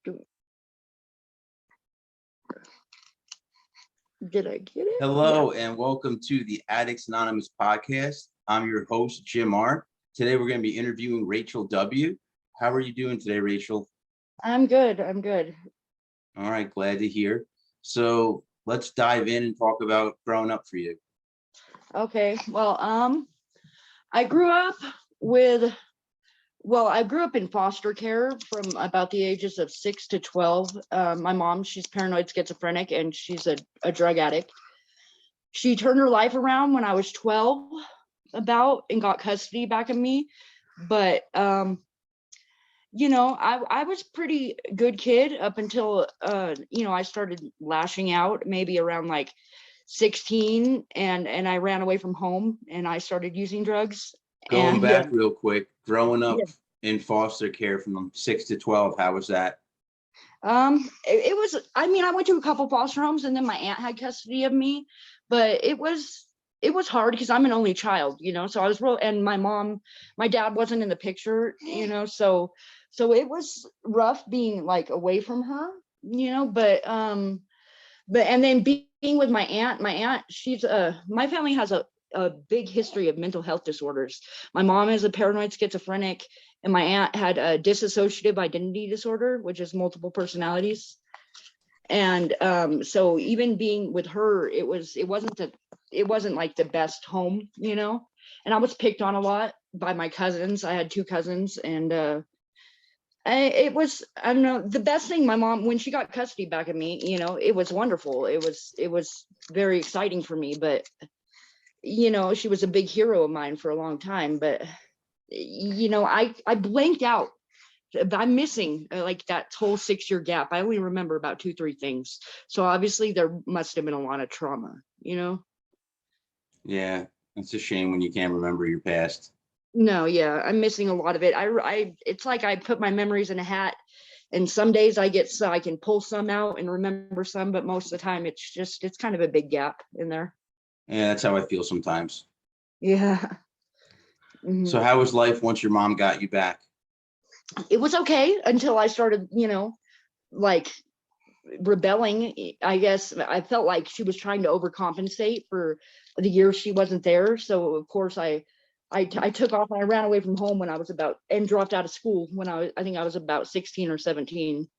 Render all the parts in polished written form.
Did I get it? Hello, and welcome to the Addicts Anonymous podcast. I'm your host, Jim R. Today, we're going to be interviewing Rachel W. How are you doing today, Rachel? I'm good. I'm good. All right, glad to hear. So let's dive in and talk about growing up for you. Okay. Well, I grew up in foster care from about the ages of 6 to 12. My mom, she's paranoid schizophrenic and she's a drug addict. She turned her life around when I was 12 and got custody back of me. But, I was pretty good kid up until, I started lashing out maybe around like 16 and I ran away from home and I started using drugs. Going back real quick, growing up in foster care from 6 to 12, how was that? It was, I went to a couple foster homes and then my aunt had custody of me, but it was hard because I'm an only child, so I was and my dad wasn't in the picture, so it was rough being like away from her, but and then being with my aunt, she's my family has a big history of mental health disorders. My mom is a paranoid schizophrenic and my aunt had a dissociative identity disorder, which is multiple personalities. And so even being with her, it wasn't like the best home, and I was picked on a lot by my cousins. I had 2 cousins and it was, I don't know, the best thing. My mom, when she got custody back of me, it was wonderful. It was very exciting for me, but she was a big hero of mine for a long time. But I blanked out. I'm missing like that whole 6-year gap. I only remember about 2-3 things. So obviously there must have been a lot of trauma, Yeah, it's a shame when you can't remember your past. No, yeah, I'm missing a lot of it. It's like I put my memories in a hat, and some days I can pull some out and remember some, but most of the time it's kind of a big gap in there. Yeah, that's how I feel sometimes. Yeah. Mm-hmm. So how was life once your mom got you back? It was okay until I started, like rebelling. I guess I felt like she was trying to overcompensate for the years she wasn't there. So of course I took off and I ran away from home when I was and dropped out of school when I think I was about 16 or 17.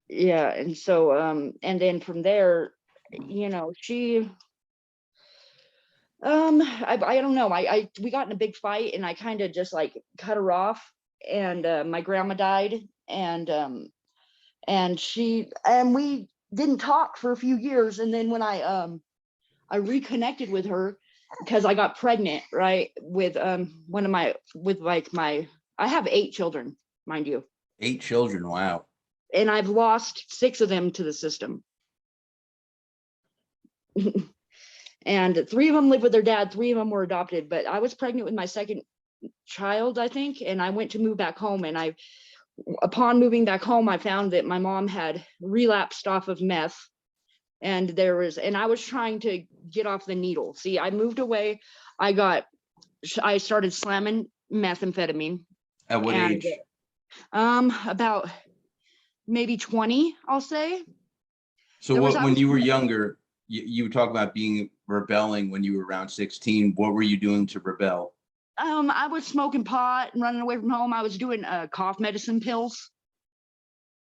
Yeah, and so and then from there, she I don't know, we got in a big fight and I kind of just like cut her off, and my grandma died, and we didn't talk for a few years, and then when I reconnected with her because I got pregnant, right, with I have 8 children, mind you. 8 children, wow. And I've lost 6 of them to the system. And 3 of them live with their dad, 3 of them were adopted, but I was pregnant with my second child, I think, and I went to move back home, and upon moving back home, I found that my mom had relapsed off of meth. And I was trying to get off the needle. See, I moved away. I started slamming methamphetamine. At what age? About maybe 20, I'll say. So when you were younger, you talk about rebelling when you were around 16. What were you doing to rebel? I was smoking pot and running away from home. I was doing cough medicine pills.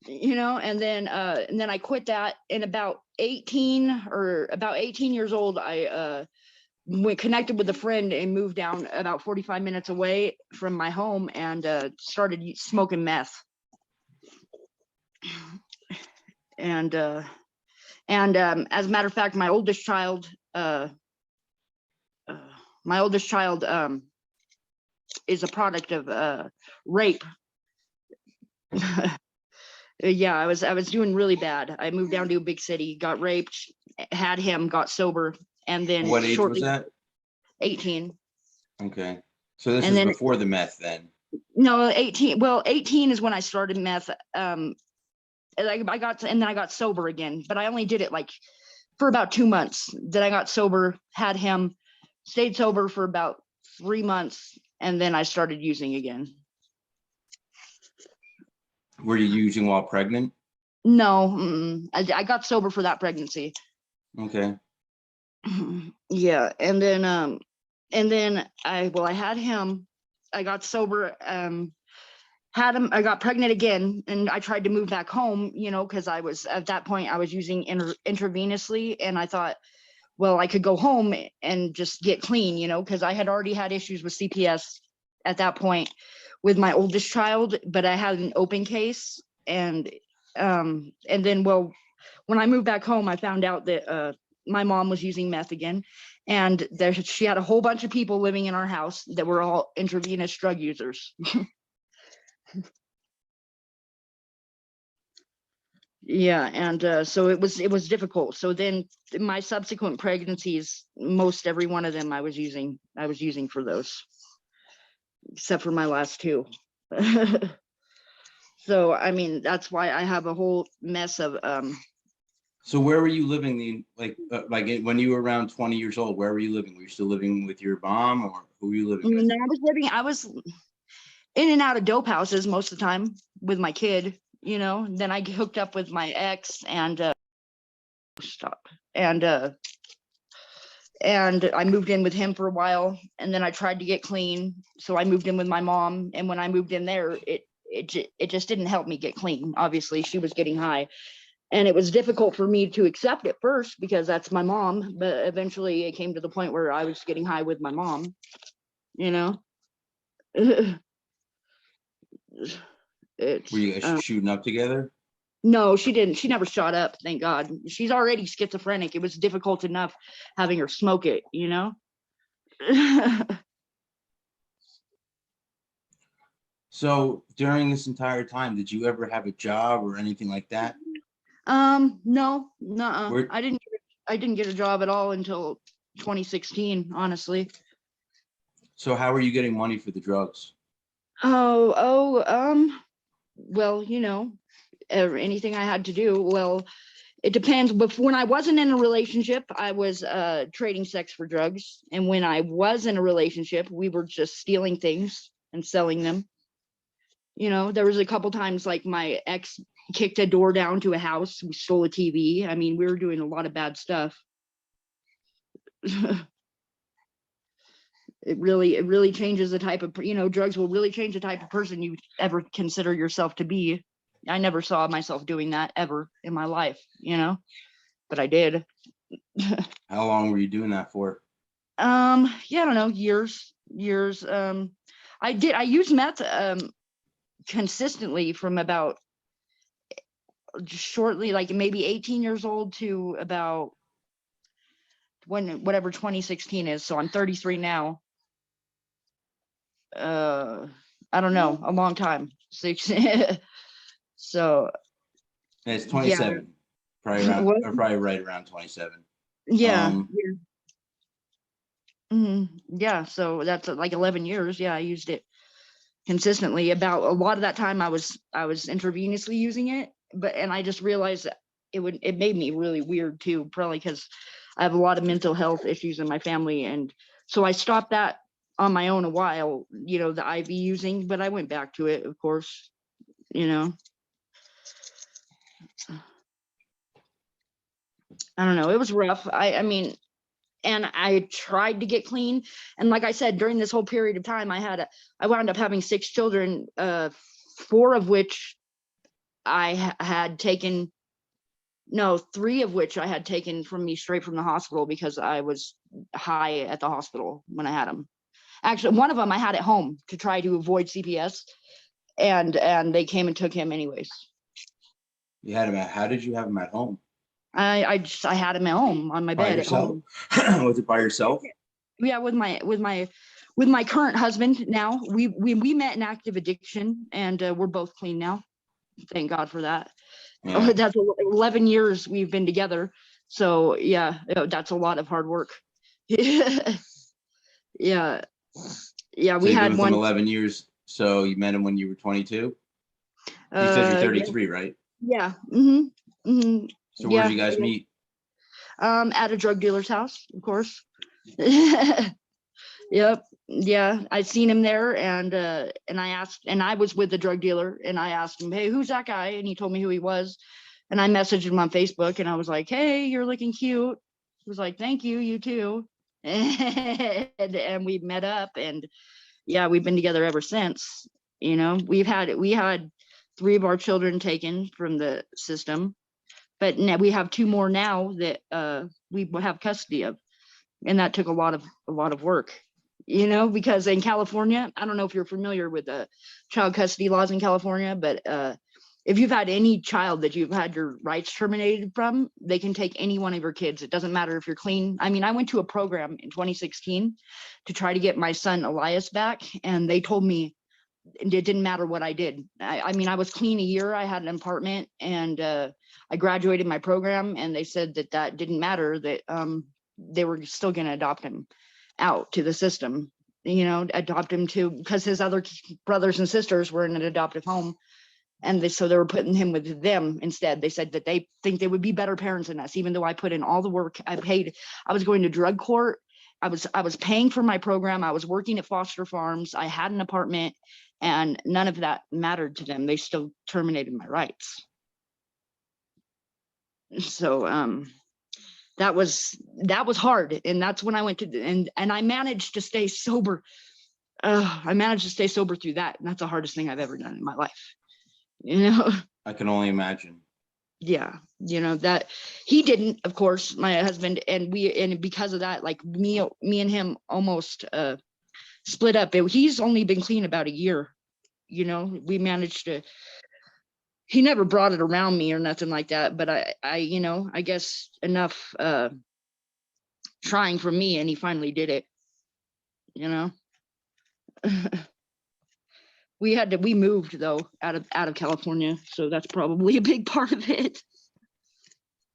And then I quit that. And about 18 years old, I connected with a friend and moved down about 45 minutes away from my home and started smoking meth. And as a matter of fact, my oldest child is a product of rape. Yeah, I was doing really bad. I moved down to a big city, got raped, had him, got sober, and then what age was that? 18. Okay, so this is before the meth then? No, 18. Well, 18 is when I started meth. I got sober again, but I only did it like for about 2 months. Then I got sober, had him, stayed sober for about 3 months, and then I started using again. Were you using while pregnant? No, I got sober for that pregnancy. Okay. Yeah, and then I had him. I got sober. Had him. I got pregnant again, and I tried to move back home. Because I was at that point I was using intravenously, and I thought, well, I could go home and just get clean. Because I had already had issues with CPS at that point with my oldest child, but I had an open case, and then, well, when I moved back home, I found out that my mom was using meth again, and she had a whole bunch of people living in our house that were all intravenous drug users. Yeah, and so it was difficult. So then my subsequent pregnancies, most every one of them I was using for those, except for my last two. So I mean, that's why I have a whole mess of So where were you living when you were around 20 years old? Where were you living? Were you still living with your mom, or who were you living with? I was in and out of dope houses most of the time with my kid, then I hooked up with my ex, and and I moved in with him for a while, and then I tried to get clean, so I moved in with my mom, and when I moved in there, it just didn't help me get clean. Obviously she was getting high, and it was difficult for me to accept at first because that's my mom, but eventually it came to the point where I was getting high with my mom. It's Were you guys shooting up together? No, she didn't. She never shot up, thank God. She's already schizophrenic. It was difficult enough having her smoke it. So during this entire time, did you ever have a job or anything like that? No, nuh-uh. Where, I didn't get a job at all until 2016, honestly. so how were you getting money for the drugs? Well, anything I had to do. Well, it depends. But when I wasn't in a relationship, I was trading sex for drugs. And when I was in a relationship, we were just stealing things and selling them. There was a couple times like my ex kicked a door down to a house. We stole a TV. I mean, we were doing a lot of bad stuff. It really changes the type of, drugs will really change the type of person you ever consider yourself to be. I never saw myself doing that ever in my life, but I did. How long were you doing that for? Yeah, I don't know, years. I used meth consistently from about shortly, like maybe 18 years old to about whatever 2016 is. So I'm 33 now. I don't know, a long time. So And it's yeah. 27, probably around, or probably right around 27. Yeah. Yeah, so that's like 11 years. Yeah, I used it consistently. About a lot of that time I was intravenously using it, and I just realized that it made me really weird too, probably because I have a lot of mental health issues in my family, and so I stopped that on my own a while, the IV using, but I went back to it, of course. I don't know, it was rough. I mean, and I tried to get clean, and like I said, during this whole period of time I wound up having 6 children, 4 of which I had taken, no, 3 of which I had taken from me straight from the hospital because I was high at the hospital when I had them. Actually, one of them I had at home to try to avoid CPS, and they came and took him anyways. You had him at, how did you have him at home? I had him at home on my bed at home. Was it by yourself? Yeah, with my current husband now. We met in active addiction, and we're both clean now. Thank God for that. Yeah. That's 11 years we've been together. So yeah, that's a lot of hard work. Yeah. Yeah. So We you've been had with one. him 11 years. So you met him when you were 22? You said you're 33, yeah. right? Yeah. Mm-hmm. Mm-hmm. So where did you guys meet? At a drug dealer's house, of course. Yep. Yeah, I seen him there, and I asked, and I was with the drug dealer, and I asked him, hey, who's that guy? And he told me who he was. And I messaged him on Facebook, and I was like, hey, you're looking cute. He was like, thank you, you too. And we met up, and yeah, we've been together ever since. You know, we had 3 of our children taken from the system, but now we have 2 more now that we have custody of, and that took a lot of work. You know, because in California, I don't know if you're familiar with the child custody laws in California, but if you've had any child that you've had your rights terminated from, they can take any one of your kids. It doesn't matter if you're clean. I mean, I went to a program in 2016 to try to get my son Elias back, and they told me it didn't matter what I did. I mean, I was clean a year. I had an apartment, and I graduated my program, and they said that that didn't matter, that they were still going to adopt him out to the system, you know, adopt him to, because his other brothers and sisters were in an adoptive home. And so they were putting him with them instead. They said that they think they would be better parents than us, even though I put in all the work. I was going to drug court. I was paying for my program. I was working at foster farms. I had an apartment, and none of that mattered to them. They still terminated my rights. So that was hard. And that's when I went to, and I managed to stay sober. I managed to stay sober through that. And that's the hardest thing I've ever done in my life. You know? I can only imagine. Yeah. You know, that he didn't, of course, my husband, and because of that, like me and him almost split up. He's only been clean about a year. You know, we managed to, he never brought it around me or nothing like that, but I you know, I guess enough trying for me, and he finally did it, you know. We moved though out of California, so that's probably a big part of it.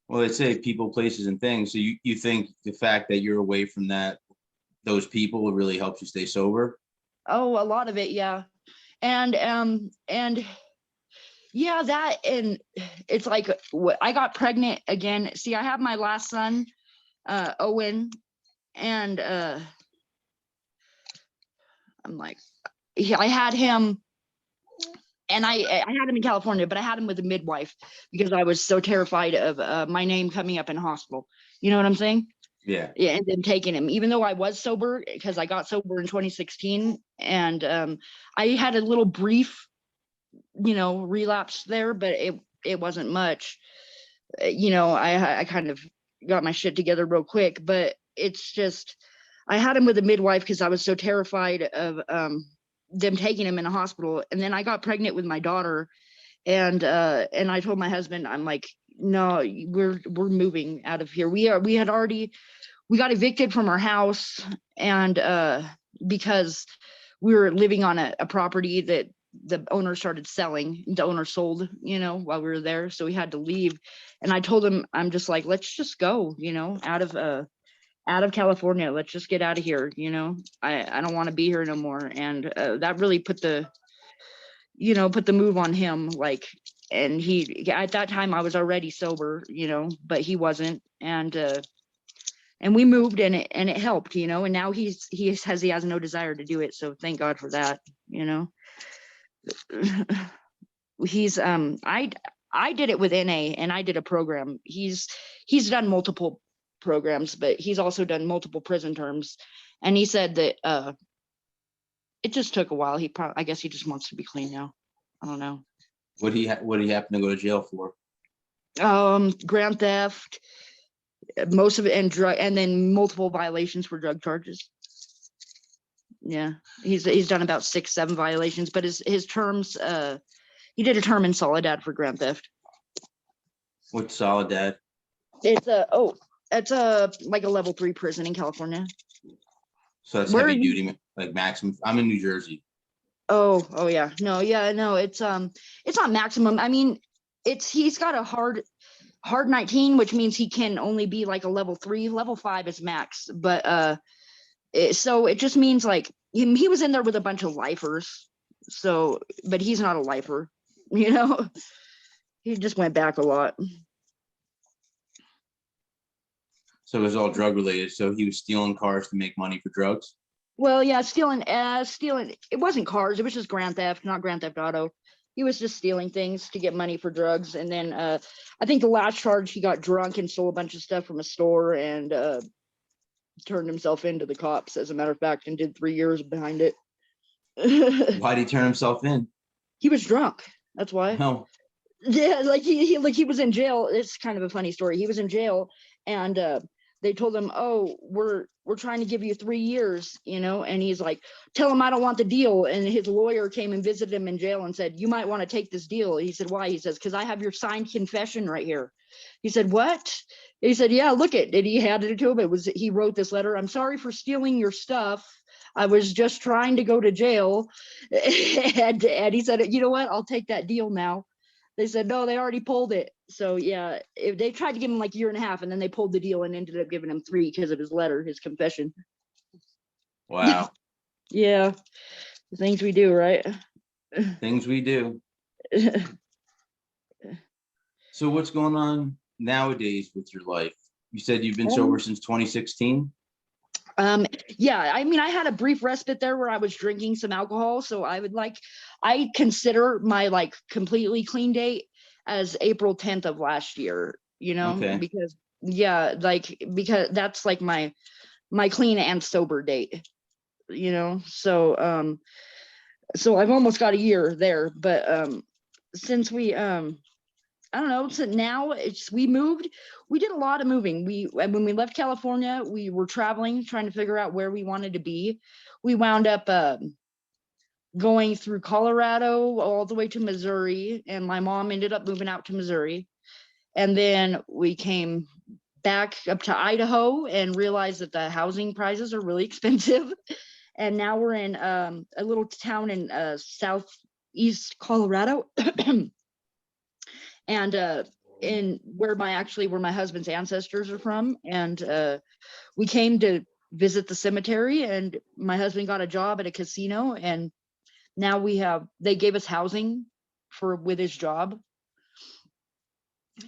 Well, they say people, places, and things. So you think the fact that you're away from those people really helps you stay sober? Oh, a lot of it, yeah. And yeah, that, and it's like I got pregnant again. See, I have my last son, Owen, and I'm like, I had him, and I had him in California, but I had him with a midwife because I was so terrified of my name coming up in hospital. You know what I'm saying? Yeah. Yeah, and then taking him, even though I was sober, because I got sober in 2016, and I had a little brief, you know, relapse there, but it wasn't much. You know, I kind of got my shit together real quick, but it's just, I had him with a midwife because I was so terrified of them taking him in a hospital. And then I got pregnant with my daughter, and I told my husband, I'm like, no, we're moving out of here. We got evicted from our house, and because we were living on a property that the owner started selling. The owner sold, you know, while we were there, so we had to leave. And I told him, I'm just like, let's just go, you know, out of California. Let's just get out of here, you know. I don't want to be here no more. And that really put the move on him, like. And he, at that time, I was already sober, you know, but he wasn't. And we moved, and it helped, you know. And now he has no desire to do it, so thank God for that, you know. He's I did it with NA, and I did a program. He's done multiple programs, but he's also done multiple prison terms. And he said that it just took a while. I guess he just wants to be clean now. I don't know. What he happen to go to jail for? Grand theft, most of it, and then multiple violations for drug charges. Yeah, he's done about 6-7 violations, but his terms, he did a term in Soledad for grand theft. What's Soledad? It's like a level 3 prison in California. So that's heavy duty, like maximum. I'm in New Jersey. Oh yeah, no, it's not maximum. I mean, he's got a hard 19, which means he can only be like a level 3. Level 5 is max, but so it just means like he was in there with a bunch of lifers. So, but he's not a lifer, you know. He just went back a lot. So it was all drug related. So he was stealing cars to make money for drugs? Well, yeah, stealing. It wasn't cars. It was just grand theft, not grand theft auto. He was just stealing things to get money for drugs. And then I think the last charge, he got drunk and stole a bunch of stuff from a store and turned himself into the cops, as a matter of fact, and did 3 years behind it. Why'd he turn himself in? He was drunk. That's why. Oh, Yeah, like he was in jail. It's kind of a funny story. He was in jail, and they told him, "Oh, we're trying to give you 3 years," and he's like, "Tell him I don't want the deal." And his lawyer came and visited him in jail and said, "You might want to take this deal." He said, "Why?" He says, "Because I have your signed confession right here." He said, "What?" He said, "Yeah, look it." And he handed it to him. He wrote this letter. "I'm sorry for stealing your stuff. I was just trying to go to jail." and he said, "You know what? I'll take that deal now." They said, "No, they already pulled it." So yeah, if they tried to give him like 1.5 years, and then they pulled the deal and ended up giving him 3 because of his letter, his confession. wow. Yeah, the things we do, right? Things we do. So what's going on nowadays with your life? You said you've been sober since 2016? Yeah, I mean, I had a brief respite there where I was drinking some alcohol. So I consider my like completely clean date as April 10th of last year, Okay. because because that's like my clean and sober date, so I've almost got a year there. But since we I don't know. So now we did a lot of moving. When we left California, we were traveling, trying to figure out where we wanted to be. We wound up going through Colorado all the way to Missouri, and my mom ended up moving out to Missouri. And then we came back up to Idaho and realized that the housing prices are really expensive. And now we're in a little town in southeast Colorado. And in where my husband's ancestors are from. And we came to visit the cemetery, and my husband got a job at a casino, and now they gave us housing with his job.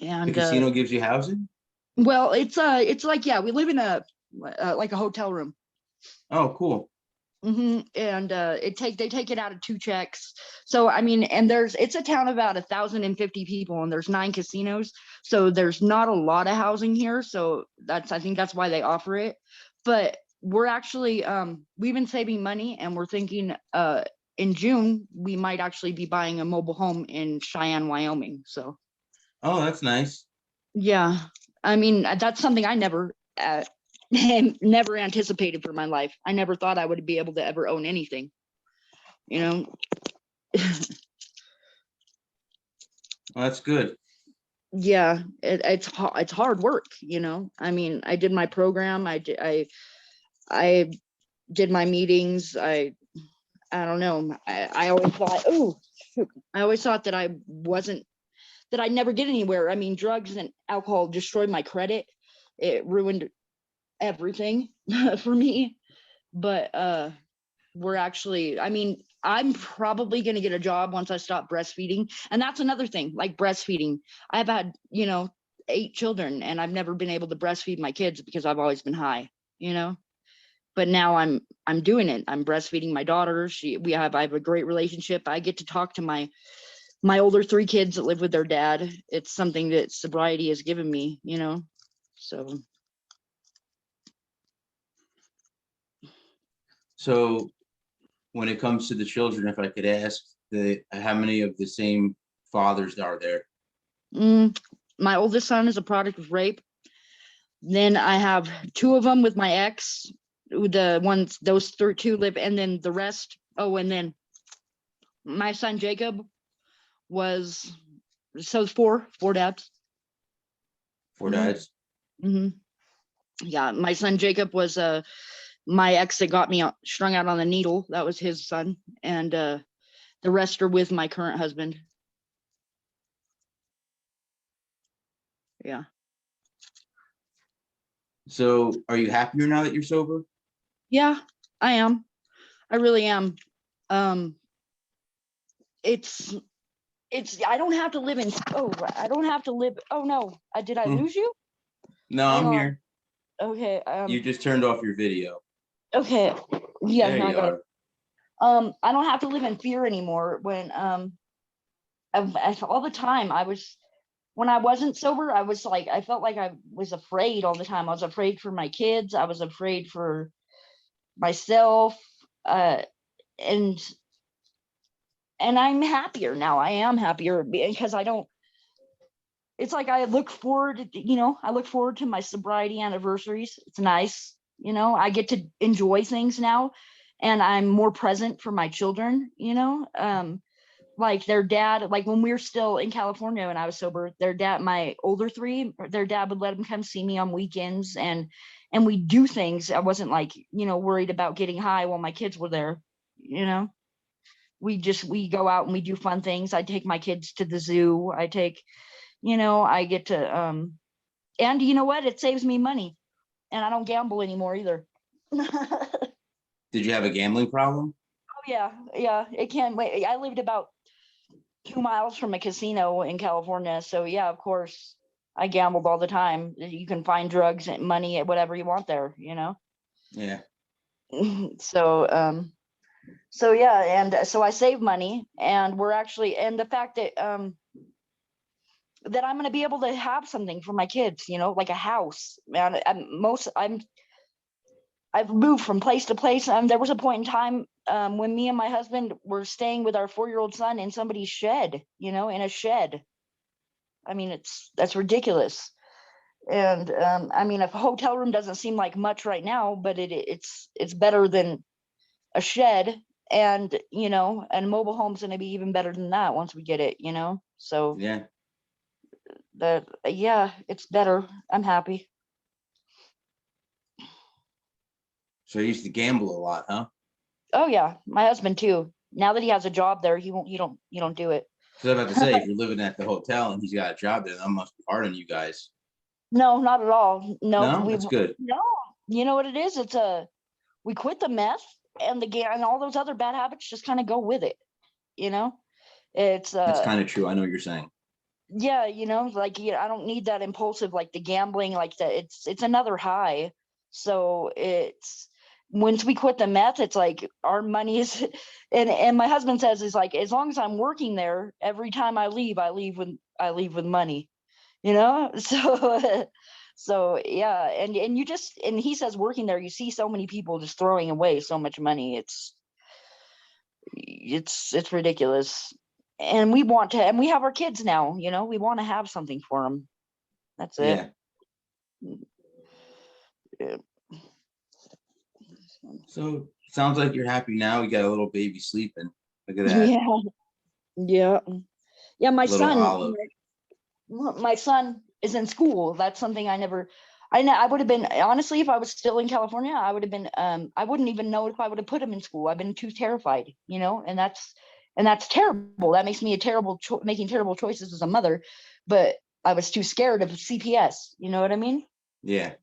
And the casino gives you housing? Well, it's like, yeah, we live in a like a hotel room. Oh, cool. And they take it out of 2 checks. So I mean, and it's a town of about 1,050 people, and there's 9 casinos, so there's not a lot of housing here. So I think that's why they offer it. But we're actually we've been saving money, and we're thinking in June we might actually be buying a mobile home in Cheyenne, Wyoming. So Oh, that's nice. yeah, I mean, that's something I never never anticipated for my life. I never thought I would be able to ever own anything, you know. Well, that's good. Yeah, it's hard work, I mean, I did my program, I did my meetings. I don't know, I always thought, I always thought that I'd never get anywhere. I mean, drugs and alcohol destroyed my credit. It ruined everything for me. But I mean, I'm probably going to get a job once I stop breastfeeding. And that's another thing, like breastfeeding. I've had, 8 children, and I've never been able to breastfeed my kids because I've always been high, but now I'm doing it. I'm breastfeeding my daughter. I have a great relationship. I get to talk to my older 3 kids that live with their dad. It's something that sobriety has given me, so. So when it comes to the children, if I could ask, how many of the same fathers are there? My oldest son is a product of rape. Then I have 2 of them with my ex. Those 2 live, and then the rest. Oh, and then my son Jacob was, so 4 dads. 4 dads? Yeah, my son Jacob was my ex that got me strung out on the needle. That was his son, and the rest are with my current husband. Yeah. So are you happier now that you're sober? Yeah, I am. I really am. It's I don't have to live in, I don't have to live. Oh no, did I lose you? No, Hang I'm on. here. Okay. You just turned off your video. Okay. Yeah, There I you got it. are. I don't have to live in fear anymore. When all the time when I wasn't sober, I was like, I felt like I was afraid all the time. I was afraid for my kids. I was afraid for myself. Uh, and I'm happier now. I am happier because I don't, it's like I look forward, I look forward to my sobriety anniversaries. It's nice. I get to enjoy things now, and I'm more present for my children. Like their dad, like when we were still in California when I was sober, their dad, my older three, their dad would let them come see me on weekends, and we do things. I wasn't like, worried about getting high while my kids were there. You know, we go out and we do fun things. I take my kids to the zoo. I get to and you know what? It saves me money, and I don't gamble anymore either. Oh Did you have a gambling problem? yeah, yeah. It can wait. I lived about 2 miles from a casino in California. So yeah, of course, I gambled all the time. You can find drugs and money, whatever you want there. Yeah. So so yeah, and so I save money, and we're actually, and the fact that I'm going to be able to have something for my kids, like a house. Man, I've moved from place to place. There was a point in time when me and my husband were staying with our 4-year-old son in somebody's shed, in a shed. I mean, that's ridiculous. And I mean, a hotel room doesn't seem like much right now, but it's better than a shed. And and mobile home's going to be even better than that once we get it. So Yeah. that, yeah, it's better. I'm happy. So you used to gamble a lot, huh? Oh yeah, my husband too. Now that he has a job there, he won't. You don't do it. So I was about to say, if you're living at the hotel and he's got a job there, that must be hard on you guys. No, not at all. Nope. No, that's good. No. You know what it is? We quit the meth and and all those other bad habits just kind of go with it. You know, it's That's kind of true. I know what you're saying. yeah. Like, I don't need that impulsive, like the gambling, like that. It's another high. So it's once we quit the meth, it's like our money is, and my husband says is like, as long as I'm working there, every time I leave with money. So so yeah, and and he says working there, you see so many people just throwing away so much money. It's ridiculous. And we have our kids now. We want to have something for them. That's it. Yeah. Yeah. So sounds like you're happy now. You got a little baby sleeping. Look at that. Yeah. Yeah. Yeah, Little Olive. my son is in school. That's something I would have been, honestly, if I was still in California, I would have been, I wouldn't even know if I would have put him in school. I've been too terrified, and that's terrible. That makes me making terrible choices as a mother, but I was too scared of CPS. You know what I mean? Yeah,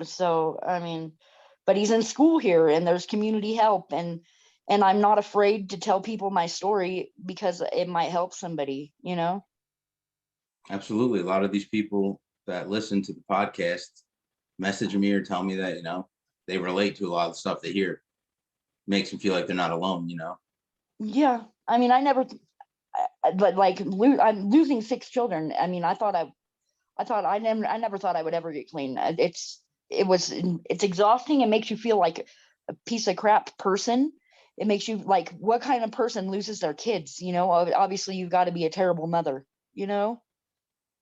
So, I mean, but he's in school here, and there's community help, and I'm not afraid to tell people my story because it might help somebody. absolutely. A lot of these people that listen to the podcast message me or tell me that, they relate to a lot of the stuff they hear. Makes them feel like they're not alone. Yeah, I mean, but like I'm losing 6 children. I mean, I never thought I would ever get clean. It's exhausting. It makes you feel like a piece of crap person. It makes you like, what kind of person loses their kids? Obviously you've got to be a terrible mother. You know,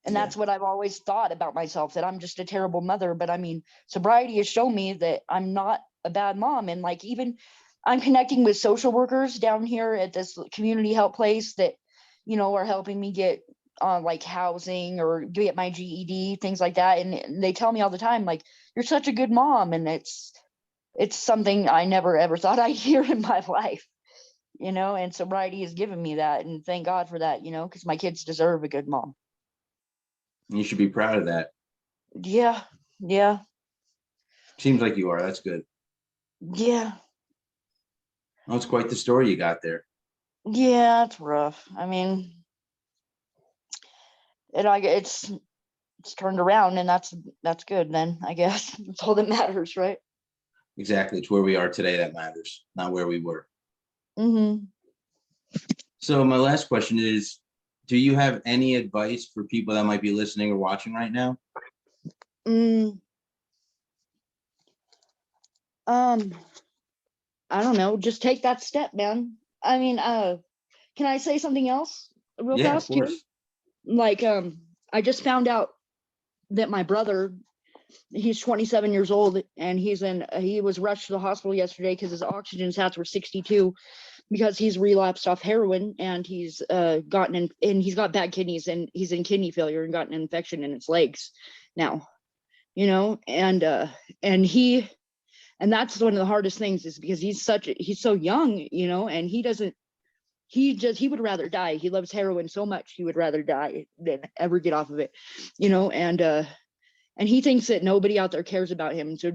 and Yeah, that's what I've always thought about myself, that I'm just a terrible mother. But I mean, sobriety has shown me that I'm not a bad mom. And like, even I'm connecting with social workers down here at this community help place that, are helping me get like housing or get my GED, things like that. And they tell me all the time, like, you're such a good mom. And it's something I never ever thought I'd hear in my life. And sobriety has given me that. And thank God for that, because my kids deserve a good mom. you should be proud of that. Yeah. Yeah. Seems like you are. That's good. Yeah. Oh, it's quite the story you got there. Yeah, it's rough. I mean, it's turned around, and that's good then, I guess. That's all that matters, right? Exactly. It's where we are today that matters, not where we were. Mm-hmm. So my last question is, do you have any advice for people that might be listening or watching right now? I don't know. Just take that step, man. I mean, can I say something else real Yeah, of fast too? course. Like, I just found out that my brother, he's 27 years old, and he was rushed to the hospital yesterday because his oxygen sats were 62 because he's relapsed off heroin, and he's he's got bad kidneys, and he's in kidney failure and got an infection in his legs now, and that's one of the hardest things, is because he's so young, and he would rather die. He loves heroin so much, he would rather die than ever get off of it, and he thinks that nobody out there cares about him. So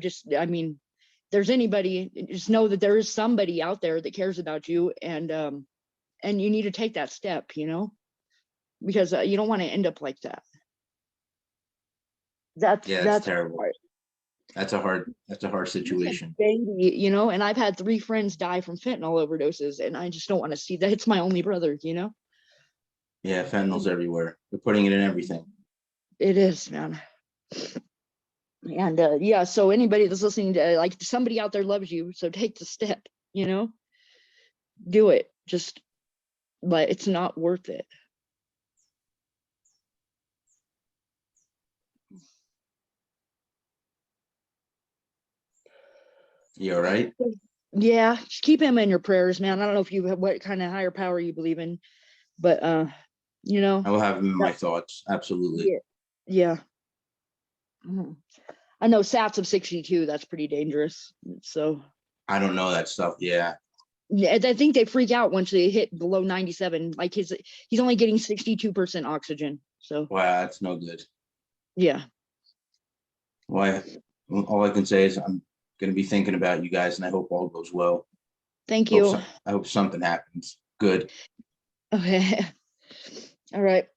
there's anybody, just know that there is somebody out there that cares about you, and you need to take that step, because you don't want to end up like that. Yeah, that's That's terrible. hard. That's a hard situation. Baby, and I've had 3 friends die from fentanyl overdoses, and I just don't want to see that. It's my only brother. Yeah, fentanyl's everywhere. They're putting it in everything. It is, man. And yeah, so anybody that's listening to, like, somebody out there loves you, so take the step, do it. But it's not worth it. You all right? Yeah, just keep him in your prayers, man. I don't know if you have what kind of higher power you believe in, but I will have him in my thoughts. Absolutely. Yeah. I know sats of 62, that's pretty dangerous. So I don't know that stuff. Yeah. yeah, I think they freak out once they hit below 97. Like he's only getting 62% oxygen. So Wow, that's no good. yeah. Why? All I can say is I'm going to be thinking about you guys, and I hope all goes well. Thank you. I hope something happens. Good. Okay. All right.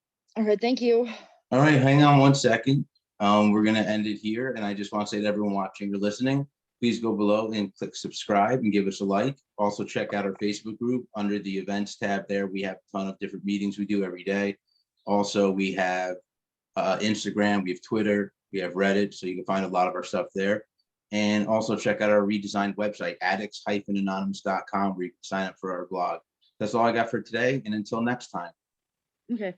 Thank you. All right, hang on one second. We're going to end it here. And I just want to say to everyone watching or listening, please go below and click subscribe and give us a like. Also, check out our Facebook group under the events tab there. We have a ton of different meetings we do every day. Also, we have Instagram, we have Twitter, we have Reddit, so you can find a lot of our stuff there. And also check out our redesigned website, addicts-anonymous.com, where you can sign up for our blog. That's all I got for today. And until next time. Okay.